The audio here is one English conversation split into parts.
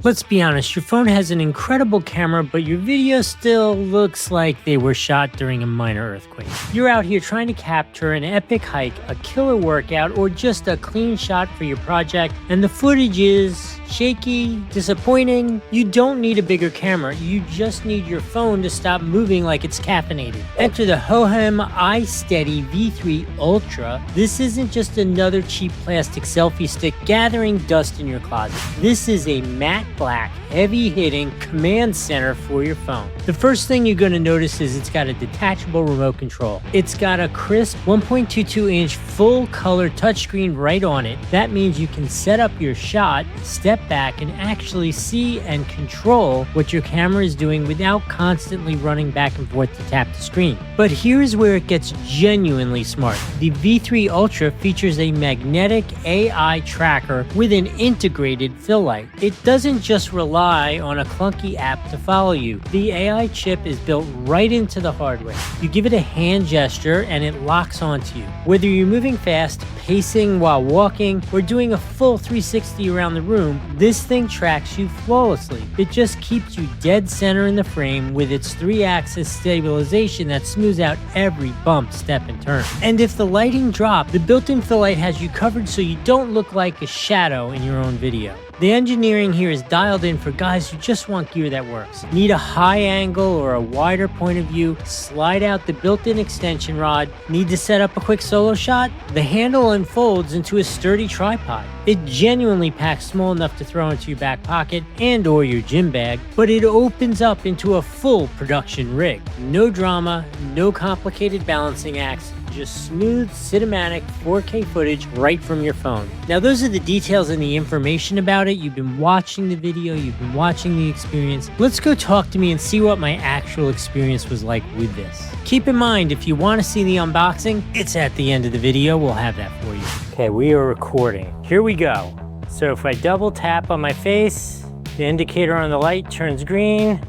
Let's be honest, your phone has an incredible camera, but your video still looks like they were shot during a minor earthquake. You're out here trying to capture an epic hike, a killer workout, or just a clean shot for your project, and the footage is shaky, disappointing. You don't need a bigger camera, you just need your phone to stop moving like it's caffeinated. Enter the Hohem iSteady V3 Ultra. This isn't just another cheap plastic selfie stick gathering dust in your closet. This is a matte black, heavy-hitting command center for your phone. The first thing you're going to notice is it's got a detachable remote control. It's got a crisp 1.22-inch full-color touchscreen right on it. That means you can set up your shot, step back, and actually see and control what your camera is doing without constantly running back and forth to tap the screen. But here's where it gets genuinely smart. The V3 Ultra features a magnetic AI tracker with an integrated fill light. It doesn't just rely on a clunky app to follow you. The AI chip is built right into the hardware. You give it a hand gesture and it locks onto you. Whether you're moving fast, pacing while walking, or doing a full 360 around the room, this thing tracks you flawlessly. It just keeps you dead center in the frame with its 3-axis stabilization that smooths out every bump, step, and turn. And if the lighting drops, the built-in fill light has you covered so you don't look like a shadow in your own video. The engineering here is dialed in for guys who just want gear that works. Need a high angle or a wider point of view? Slide out the built-in extension rod. Need to set up a quick solo shot? The handle unfolds into a sturdy tripod. It genuinely packs small enough to throw into your back pocket and or your gym bag, but it opens up into a full production rig. No drama, no complicated balancing acts, just smooth cinematic 4K footage right from your phone. Now those are the details and the information about it. You've been watching the video, you've been watching the experience. Let's go talk to me and see what my actual experience was like with this. Keep in mind, if you want to see the unboxing, it's at the end of the video. We'll have that for you. Okay, we are recording. Here we go. So if I double tap on my face, the indicator on the light turns green,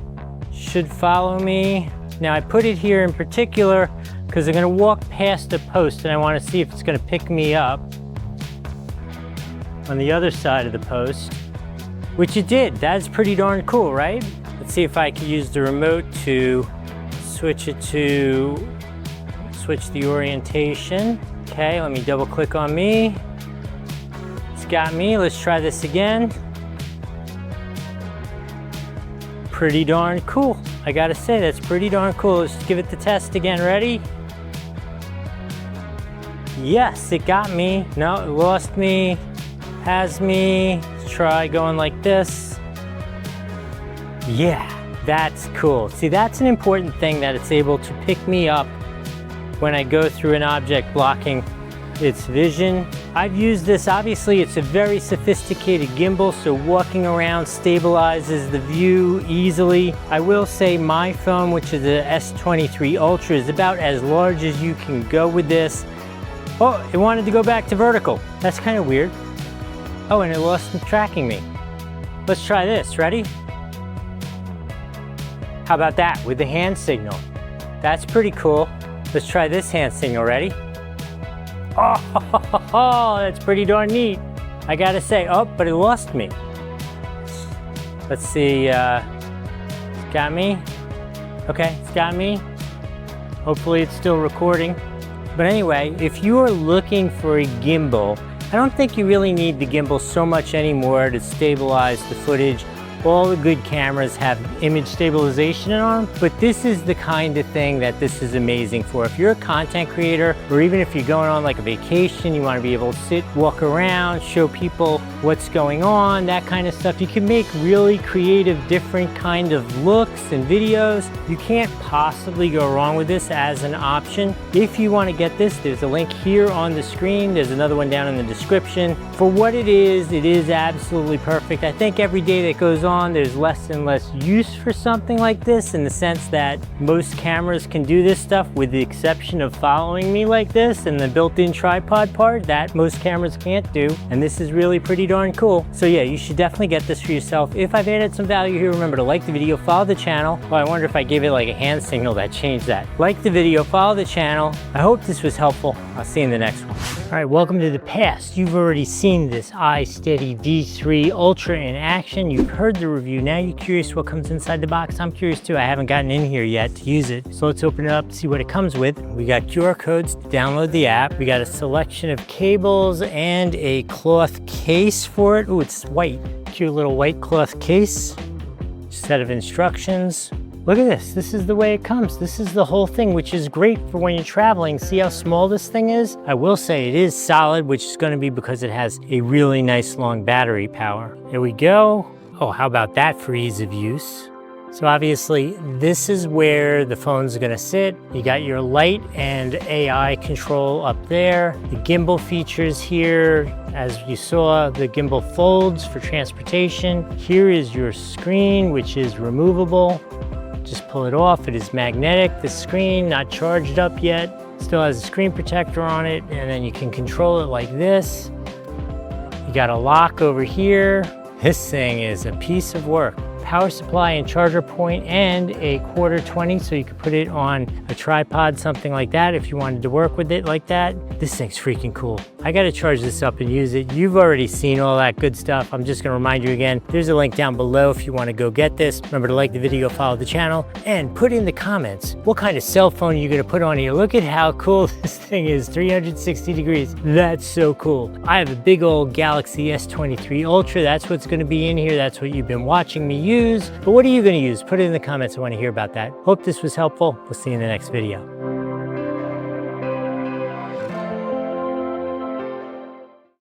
should follow me. Now I put it here in particular because I'm going to walk past the post and I want to see if it's going to pick me up on the other side of the post, which it did. That's pretty darn cool, right? Let's see if I can use the remote to switch the orientation. Okay, let me double click on me. It's got me. Let's try this again. Pretty darn cool. I gotta say, that's pretty darn cool. Let's give it the test again. Ready? Yes, it got me. No, it lost me. Has me. Let's try going like this. Yeah, that's cool. See, that's an important thing, that it's able to pick me up when I go through an object blocking its vision. I've used this, obviously it's a very sophisticated gimbal, so walking around stabilizes the view easily. I will say my phone, which is the S23 Ultra, is about as large as you can go with this. Oh, it wanted to go back to vertical. That's kind of weird. Oh, and it lost tracking me. Let's try this, ready? How about that with the hand signal? That's pretty cool. Let's try this hand signal, ready? Oh, that's pretty darn neat. I gotta say, oh, but it lost me. Let's see, it's got me. Okay, it's got me. Hopefully it's still recording. But anyway, if you are looking for a gimbal, I don't think you really need the gimbal so much anymore to stabilize the footage. All the good cameras have image stabilization on them, but this is the kind of thing that this is amazing for. If you're a content creator, or even if you're going on like a vacation, you want to be able to sit, walk around, show people what's going on, that kind of stuff. You can make really creative, different kind of looks and videos. You can't possibly go wrong with this as an option. If you want to get this, there's a link here on the screen. There's another one down in the description. For what it is absolutely perfect. I think every day that goes on, there's less and less use for something like this, in the sense that most cameras can do this stuff, with the exception of following me like this and the built-in tripod part that most cameras can't do, and this is really pretty darn cool. So yeah, you should definitely get this for yourself. If I've added some value here, remember to like the video, follow the channel. Well, I wonder if I gave it like a hand signal that changed that. Like the video, follow the channel. I hope this was helpful. I'll see you in the next one. All right, welcome to the past. You've already seen this iSteady V3 Ultra in action. You've heard the review. Now you're curious what comes inside the box. I'm curious too. I haven't gotten in here yet to use it. So let's open it up, see what it comes with. We got QR codes to download the app. We got a selection of cables and a cloth case for it. Oh, it's white. Cute little white cloth case. Set of instructions. Look at this. This is the way it comes. This is the whole thing, which is great for when you're traveling. See how small this thing is? I will say it is solid, which is going to be because it has a really nice long battery power. There we go. Oh, how about that for ease of use? So obviously this is where the phone's gonna sit. You got your light and AI control up there. The gimbal features here. As you saw, the gimbal folds for transportation. Here is your screen, which is removable. Just pull it off. It is magnetic. The screen, not charged up yet. Still has a screen protector on it, and then you can control it like this. You got a lock over here. This thing is a piece of work. Power supply and charger point and a 1/4-20, so you could put it on a tripod, something like that, if you wanted to work with it like that. This thing's freaking cool. I gotta charge this up and use it. You've already seen all that good stuff. I'm just gonna remind you again, there's a link down below if you wanna go get this. Remember to like the video, follow the channel, and put in the comments what kind of cell phone you're gonna put on here. Look at how cool this thing is, 360 degrees. That's so cool. I have a big old Galaxy S23 Ultra. That's what's gonna be in here. That's what you've been watching me use. But what are you going to use? Put it in the comments. I want to hear about that. Hope this was helpful. We'll see you in the next video.